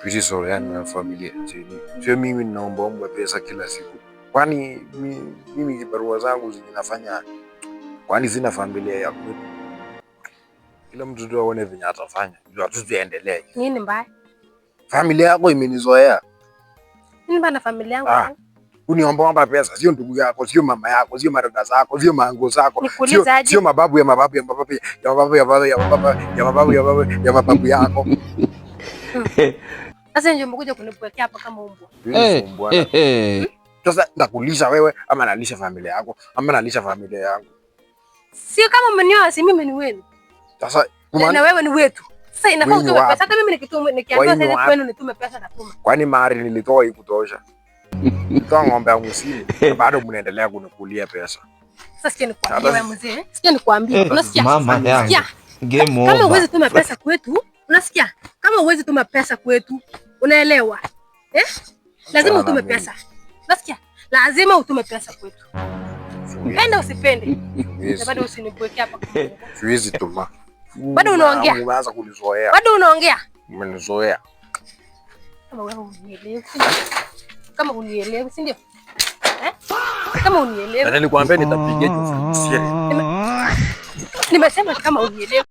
tulizoeana na familia chini. Sio mimi ninaomba pesa kila siku. Kwani mimi kibarua zangu zinafanya, kwani sina familia ya kwetu? Kila mtu tu aone venye atafanya. Ndio tuendelee. Nini mbaya? Familia yako imenizoea. Nini mbaya na familia yangu? Uniomba pesa, sio ndugu yako, sio mama yako, sio marada zako, sio mango zako, sio mababu ya mababu ya mababu ya mababu ya mababu ya mababu ya mababu ya mababu yako. Sasa ndio umekuja kunipwekea hapa kama umbwa. Sasa ndakulisha wewe ama nalisha familia yako ama nalisha familia yangu? Sio kama umenioa, si mimi ni wenu. Sasa na wewe ni wetu. Sasa inafaa utume pesa. Hata mimi nikiambiwa sasa kwenu nitume pesa na tuma. Kwani mahari nilitoa ikutosha? Nitoa ng'ombe yangu msini, bado mnaendelea kunikulia pesa. Sasa sikia nikwambie wewe mzee. Sikia nikwambie. Unasikia? Mama yangu. Game over. Kama uwezi tuma pesa kwetu, unasikia? Kama uwezi tuma pesa kwetu, unaelewa? Lazima utume pesa. Unasikia? Lazima utume pesa kwetu. Penda usipende. Bado usinibweke hapa. Siwezi tuma. Bado unaongea. Umeanza kunizoea. Bado unaongea. Umenizoea. Kama wewe unielewi. Kama unielewi, si ndio? Kama unielewi. Na nilikwambia nitapigia hiyo. Nimesema kama unielewi.